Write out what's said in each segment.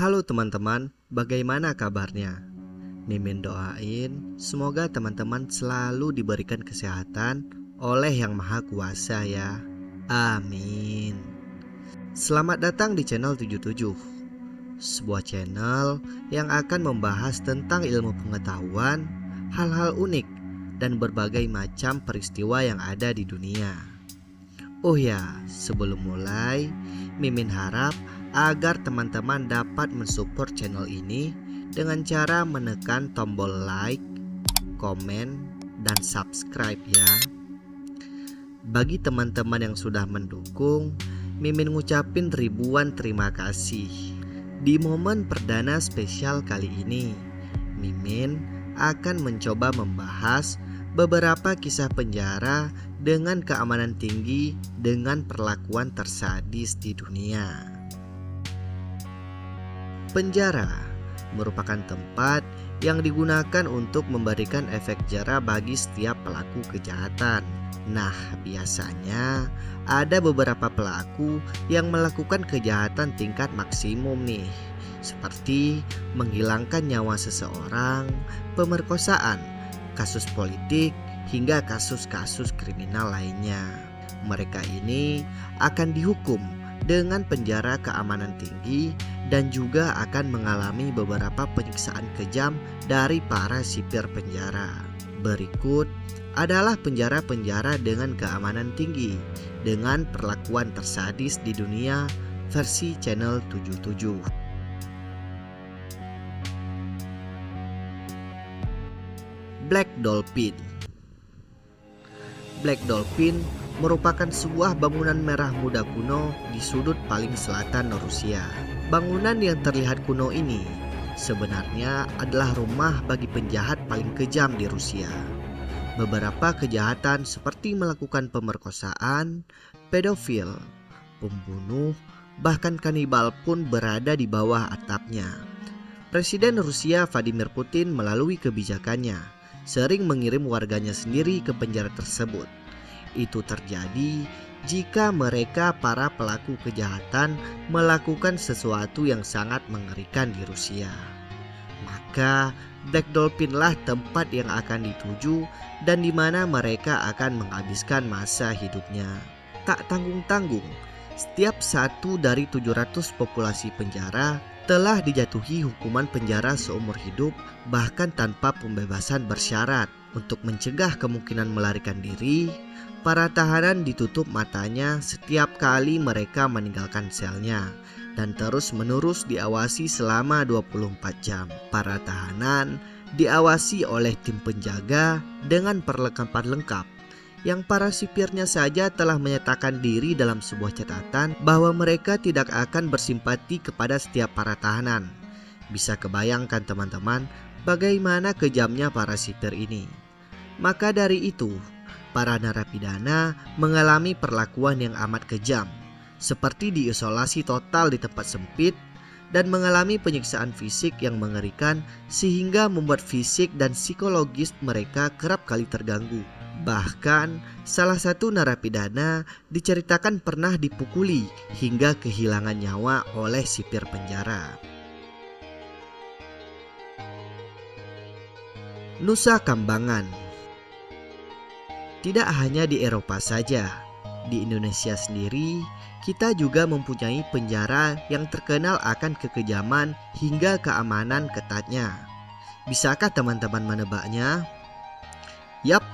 Halo teman-teman, bagaimana kabarnya? Mimin doain semoga teman-teman selalu diberikan kesehatan oleh Yang Maha Kuasa ya. Amin. Selamat datang di channel 77, sebuah channel yang akan membahas tentang ilmu pengetahuan, hal-hal unik, dan berbagai macam peristiwa yang ada di dunia. Oh ya, sebelum mulai, Mimin harap agar teman-teman dapat mensupport channel ini dengan cara menekan tombol like, komen, dan subscribe ya. Bagi teman-teman yang sudah mendukung, Mimin ngucapin ribuan terima kasih. Di momen perdana spesial kali ini, Mimin akan mencoba membahas beberapa kisah penjara dengan keamanan tinggi dengan perlakuan tersadis di dunia. Penjara merupakan tempat yang digunakan untuk memberikan efek jera bagi setiap pelaku kejahatan. Nah, biasanya ada beberapa pelaku yang melakukan kejahatan tingkat maksimum nih, seperti menghilangkan nyawa seseorang, pemerkosaan, kasus politik, hingga kasus-kasus kriminal lainnya. Mereka ini akan dihukum dengan penjara keamanan tinggi dan juga akan mengalami beberapa penyiksaan kejam dari para sipir penjara. Berikut adalah penjara-penjara dengan keamanan tinggi dengan perlakuan tersadis di dunia versi channel 77. Black Dolphin. Black Dolphin merupakan sebuah bangunan merah muda kuno di sudut paling selatan Rusia. Bangunan yang terlihat kuno ini sebenarnya adalah rumah bagi penjahat paling kejam di Rusia. Beberapa kejahatan seperti melakukan pemerkosaan, pedofil, pembunuh, bahkan kanibal pun berada di bawah atapnya. Presiden Rusia Vladimir Putin melalui kebijakannya sering mengirim warganya sendiri ke penjara tersebut. Itu terjadi jika mereka para pelaku kejahatan melakukan sesuatu yang sangat mengerikan di Rusia. Maka Black Dolphin lah tempat yang akan dituju dan di mana mereka akan menghabiskan masa hidupnya. Tak tanggung-tanggung, setiap satu dari 700 populasi penjara telah dijatuhi hukuman penjara seumur hidup bahkan tanpa pembebasan bersyarat. Untuk mencegah kemungkinan melarikan diri, para tahanan ditutup matanya setiap kali mereka meninggalkan selnya dan terus-menerus diawasi selama 24 jam. Para tahanan diawasi oleh tim penjaga dengan perlengkapan lengkap yang para sipirnya saja telah menyatakan diri dalam sebuah catatan bahwa mereka tidak akan bersimpati kepada setiap para tahanan. Bisa kebayangkan teman-teman bagaimana kejamnya para sipir ini. Maka dari itu, para narapidana mengalami perlakuan yang amat kejam, seperti diisolasi total di tempat sempit dan mengalami penyiksaan fisik yang mengerikan sehingga membuat fisik dan psikologis mereka kerap kali terganggu. Bahkan salah satu narapidana diceritakan pernah dipukuli hingga kehilangan nyawa oleh sipir penjara. Nusa Kambangan. Tidak hanya di Eropa saja, di Indonesia sendiri kita juga mempunyai penjara yang terkenal akan kekejaman hingga keamanan ketatnya. Bisakah teman-teman menebaknya? Yap,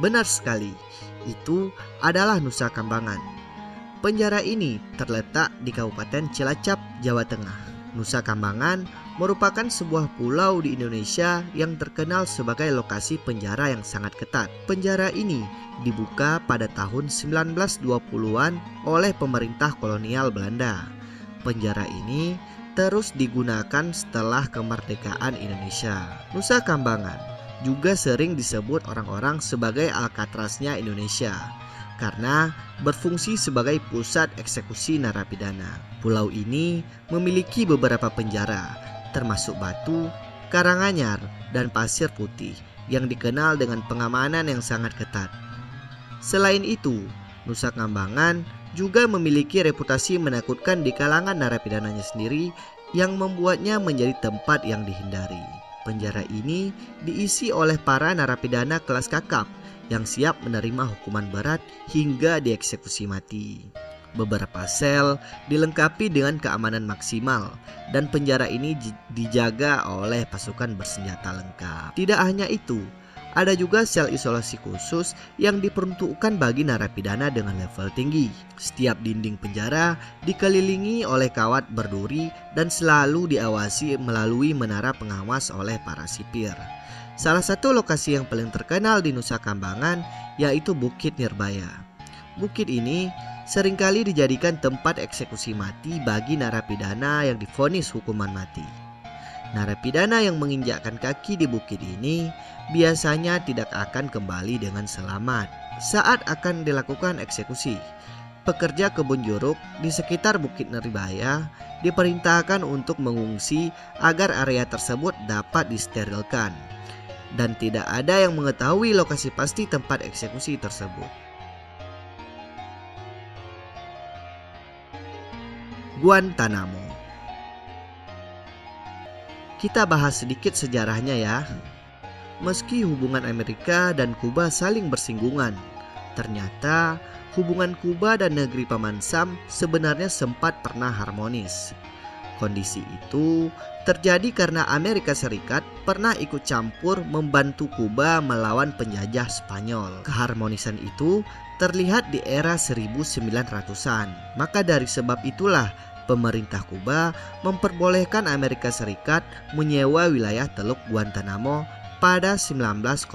benar sekali. Itu adalah Nusa Kambangan. Penjara ini terletak di Kabupaten Cilacap, Jawa Tengah. Nusa Kambangan merupakan sebuah pulau di Indonesia yang terkenal sebagai lokasi penjara yang sangat ketat. Penjara ini dibuka pada tahun 1920-an oleh pemerintah kolonial Belanda. Penjara ini terus digunakan setelah kemerdekaan Indonesia. Nusa Kambangan juga sering disebut orang-orang sebagai Alcatraznya Indonesia karena berfungsi sebagai pusat eksekusi narapidana. Pulau ini memiliki beberapa penjara, termasuk Batu, Karanganyar, dan Pasir Putih yang dikenal dengan pengamanan yang sangat ketat. Selain itu, Nusa Kambangan juga memiliki reputasi menakutkan di kalangan narapidananya sendiri yang membuatnya menjadi tempat yang dihindari. Penjara ini diisi oleh para narapidana kelas kakap yang siap menerima hukuman berat hingga dieksekusi mati. Beberapa sel dilengkapi dengan keamanan maksimal dan penjara ini dijaga oleh pasukan bersenjata lengkap. Tidak hanya itu, ada juga sel isolasi khusus yang diperuntukkan bagi narapidana dengan level tinggi. Setiap dinding penjara dikelilingi oleh kawat berduri dan selalu diawasi melalui menara pengawas oleh para sipir. Salah satu lokasi yang paling terkenal di Nusa Kambangan yaitu Bukit Nirbaya. Bukit ini seringkali dijadikan tempat eksekusi mati bagi narapidana yang divonis hukuman mati. Narapidana yang menginjakkan kaki di bukit ini biasanya tidak akan kembali dengan selamat saat akan dilakukan eksekusi. Pekerja kebun jeruk di sekitar Bukit Nirbaya diperintahkan untuk mengungsi agar area tersebut dapat disterilkan, dan tidak ada yang mengetahui lokasi pasti tempat eksekusi tersebut. Guantanamo. Kita bahas sedikit sejarahnya ya. Meski hubungan Amerika dan Kuba saling bersinggungan, ternyata hubungan Kuba dan negeri Paman Sam sebenarnya sempat pernah harmonis. Kondisi itu terjadi karena Amerika Serikat pernah ikut campur membantu Kuba melawan penjajah Spanyol. Keharmonisan itu terlihat di era 1900-an. Maka dari sebab itulah pemerintah Kuba memperbolehkan Amerika Serikat menyewa wilayah Teluk Guantanamo pada 1903.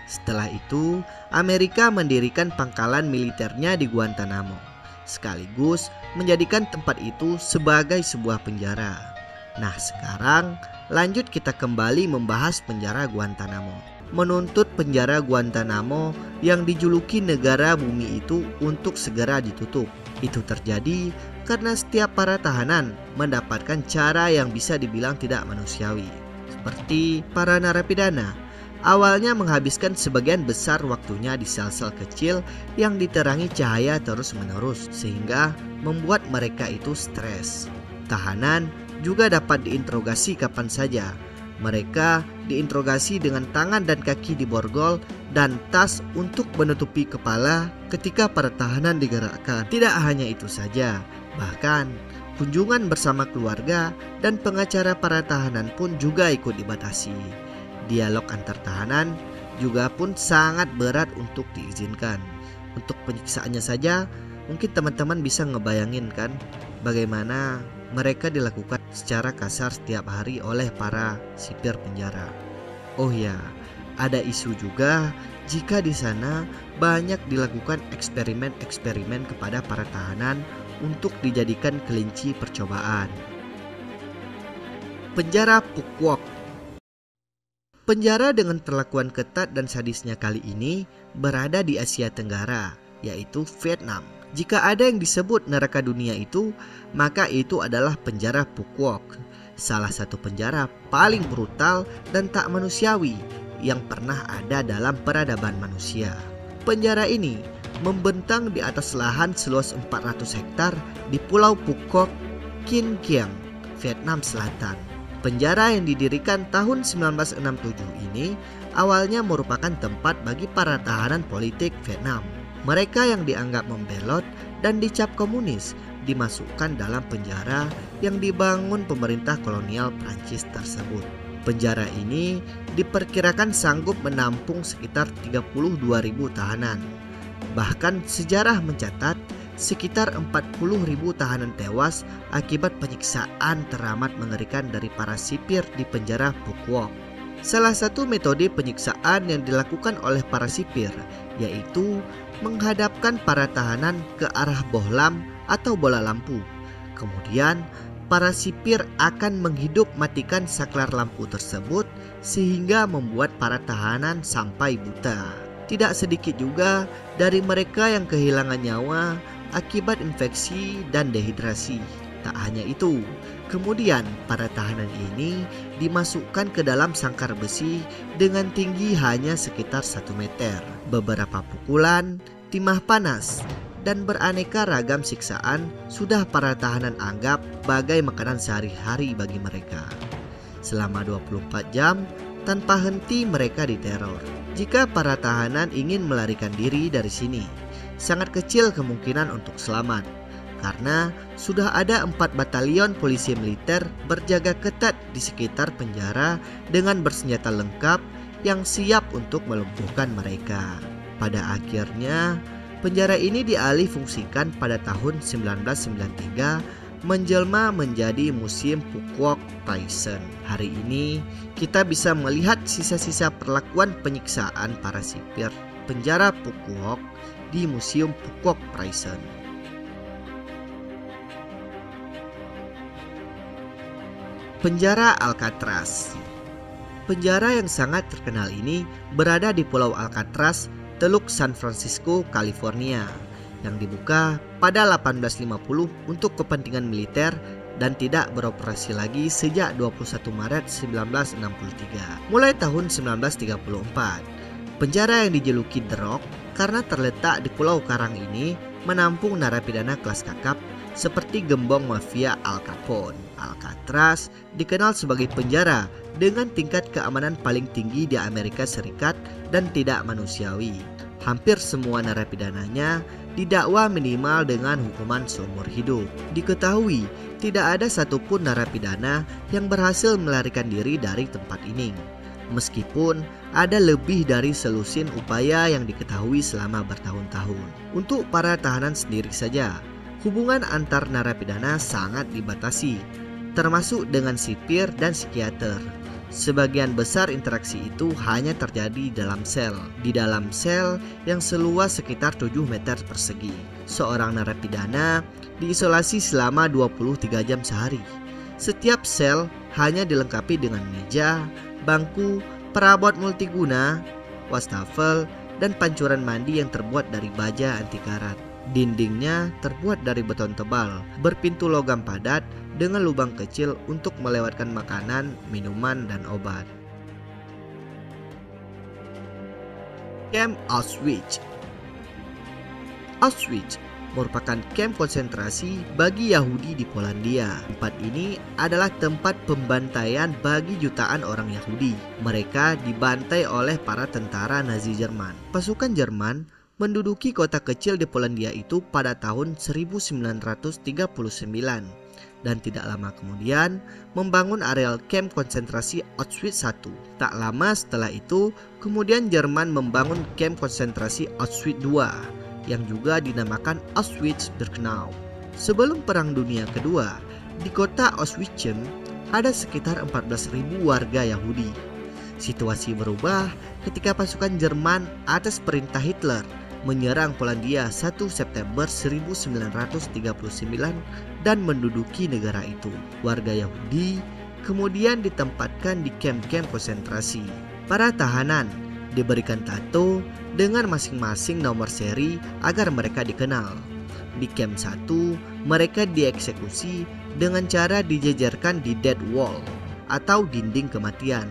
Setelah itu, Amerika mendirikan pangkalan militernya di Guantanamo, sekaligus menjadikan tempat itu sebagai sebuah penjara. Nah, sekarang lanjut kita kembali membahas penjara Guantanamo. Menuntut penjara Guantanamo yang dijuluki negara bumi itu untuk segera ditutup. Itu terjadi karena setiap para tahanan mendapatkan cara yang bisa dibilang tidak manusiawi. Seperti para narapidana, awalnya menghabiskan sebagian besar waktunya di sel-sel kecil yang diterangi cahaya terus-menerus, sehingga membuat mereka itu stres. Tahanan juga dapat diinterogasi kapan saja. Mereka diinterogasi dengan tangan dan kaki diborgol dan tas untuk menutupi kepala ketika para tahanan digerakkan. Tidak hanya itu saja, bahkan kunjungan bersama keluarga dan pengacara para tahanan pun juga ikut dibatasi. Dialog antar tahanan juga pun sangat berat untuk diizinkan. Untuk penyiksaannya saja, mungkin teman-teman bisa ngebayangin kan bagaimana mereka dilakukan secara kasar setiap hari oleh para sipir penjara. Oh ya, ada isu juga jika di sana banyak dilakukan eksperimen-eksperimen kepada para tahanan untuk dijadikan kelinci percobaan. Penjara Phuket. Penjara dengan perlakuan ketat dan sadisnya kali ini berada di Asia Tenggara, yaitu Vietnam. Jika ada yang disebut neraka dunia itu, maka itu adalah penjara Phuket, salah satu penjara paling brutal dan tak manusiawi yang pernah ada dalam peradaban manusia. Penjara ini membentang di atas lahan seluas 400 hektar di Pulau Phuket, Kinh Kiang, Vietnam Selatan. Penjara yang didirikan tahun 1967 ini awalnya merupakan tempat bagi para tahanan politik Vietnam. Mereka yang dianggap membelot dan dicap komunis dimasukkan dalam penjara yang dibangun pemerintah kolonial Prancis tersebut. Penjara ini diperkirakan sanggup menampung sekitar 32.000 tahanan. Bahkan sejarah mencatat sekitar 40.000 tahanan tewas akibat penyiksaan teramat mengerikan dari para sipir di penjara Phuket. Salah satu metode penyiksaan yang dilakukan oleh para sipir yaitu menghadapkan para tahanan ke arah bohlam atau bola lampu. Kemudian para sipir akan menghidup matikan saklar lampu tersebut sehingga membuat para tahanan sampai buta. Tidak sedikit juga dari mereka yang kehilangan nyawa akibat infeksi dan dehidrasi. Tak hanya itu, kemudian para tahanan ini dimasukkan ke dalam sangkar besi dengan tinggi hanya sekitar 1 meter. Beberapa pukulan, timah panas, dan beraneka ragam siksaan sudah para tahanan anggap bagai makanan sehari-hari bagi mereka. Selama 24 jam, tanpa henti mereka diteror. Jika para tahanan ingin melarikan diri dari sini, sangat kecil kemungkinan untuk selamat, karena sudah ada 4 batalion polisi militer berjaga ketat di sekitar penjara dengan bersenjata lengkap yang siap untuk melumpuhkan mereka. Pada akhirnya, penjara ini dialih fungsikan pada tahun 1993 menjelma menjadi Museum Fukuoka Prison. Hari ini kita bisa melihat sisa-sisa perlakuan penyiksaan para sipir penjara Fukuoka di Museum Fukuoka Prison. Penjara Alcatraz. Penjara yang sangat terkenal ini berada di Pulau Alcatraz, Teluk San Francisco, California, yang dibuka pada 1850 untuk kepentingan militer dan tidak beroperasi lagi sejak 21 Maret 1963. Mulai tahun 1934, penjara yang dijuluki The Rock karena terletak di Pulau Karang ini menampung narapidana kelas kakap seperti gembong mafia Al Capone. Alcatraz dikenal sebagai penjara dengan tingkat keamanan paling tinggi di Amerika Serikat dan tidak manusiawi. Hampir semua narapidananya didakwa minimal dengan hukuman seumur hidup. Diketahui tidak ada satupun narapidana yang berhasil melarikan diri dari tempat ini, meskipun ada lebih dari selusin upaya yang diketahui selama bertahun-tahun. Untuk para tahanan sendiri saja, hubungan antar narapidana sangat dibatasi, termasuk dengan sipir dan psikiater. Sebagian besar interaksi itu hanya terjadi dalam sel. Di dalam sel yang seluas sekitar 7 meter persegi, seorang narapidana diisolasi selama 23 jam sehari. Setiap sel hanya dilengkapi dengan meja, bangku, perabot multiguna, wastafel, dan pancuran mandi yang terbuat dari baja anti karat. Dindingnya terbuat dari beton tebal, berpintu logam padat dengan lubang kecil untuk melewatkan makanan, minuman, dan obat. Camp Auschwitz. Auschwitz merupakan kamp konsentrasi bagi Yahudi di Polandia. Tempat ini adalah tempat pembantaian bagi jutaan orang Yahudi. Mereka dibantai oleh para tentara Nazi Jerman. Pasukan Jerman menduduki kota kecil di Polandia itu pada tahun 1939 dan tidak lama kemudian membangun areal kamp konsentrasi Auschwitz I. Tak lama setelah itu, kemudian Jerman membangun kamp konsentrasi Auschwitz II yang juga dinamakan Auschwitz-Birkenau. Sebelum Perang Dunia Kedua, di kota Auschwitz ada sekitar 14.000 warga Yahudi. Situasi berubah ketika pasukan Jerman atas perintah Hitler menyerang Polandia 1 September 1939 dan menduduki negara itu. Warga Yahudi kemudian ditempatkan di kamp-kamp konsentrasi. Para tahanan diberikan tato dengan masing-masing nomor seri agar mereka dikenal. Di kamp 1, mereka dieksekusi dengan cara dijejerkan di death wall atau dinding kematian.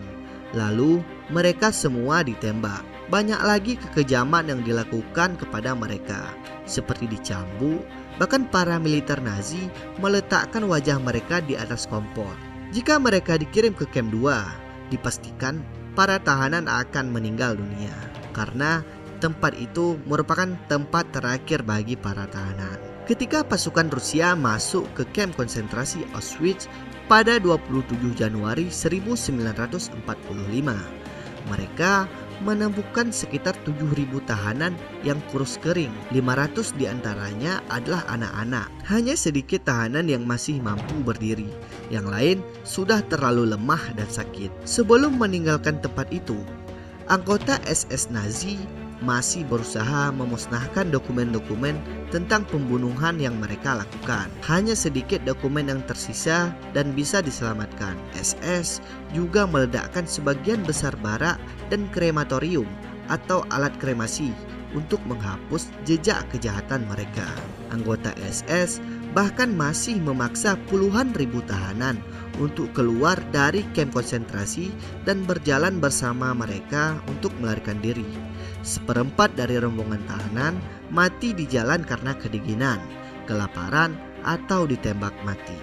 Lalu mereka semua ditembak. Banyak lagi kekejaman yang dilakukan kepada mereka, seperti dicambuk. Bahkan para militer Nazi meletakkan wajah mereka di atas kompor. Jika mereka dikirim ke kamp 2, dipastikan para tahanan akan meninggal dunia, karena tempat itu merupakan tempat terakhir bagi para tahanan. Ketika pasukan Rusia masuk ke kamp konsentrasi Auschwitz pada 27 Januari 1945, mereka menemukan sekitar 7.000 tahanan yang kurus kering. 500 diantaranya adalah anak-anak. Hanya sedikit tahanan yang masih mampu berdiri. Yang lain sudah terlalu lemah dan sakit. Sebelum meninggalkan tempat itu, anggota SS Nazi masih berusaha memusnahkan dokumen-dokumen tentang pembunuhan yang mereka lakukan. Hanya sedikit dokumen yang tersisa dan bisa diselamatkan. SS juga meledakkan sebagian besar barak dan krematorium atau alat kremasi untuk menghapus jejak kejahatan mereka. Anggota SS bahkan masih memaksa puluhan ribu tahanan untuk keluar dari kamp konsentrasi dan berjalan bersama mereka untuk melarikan diri. Seperempat dari rombongan tahanan mati di jalan karena kedinginan, kelaparan, atau ditembak mati.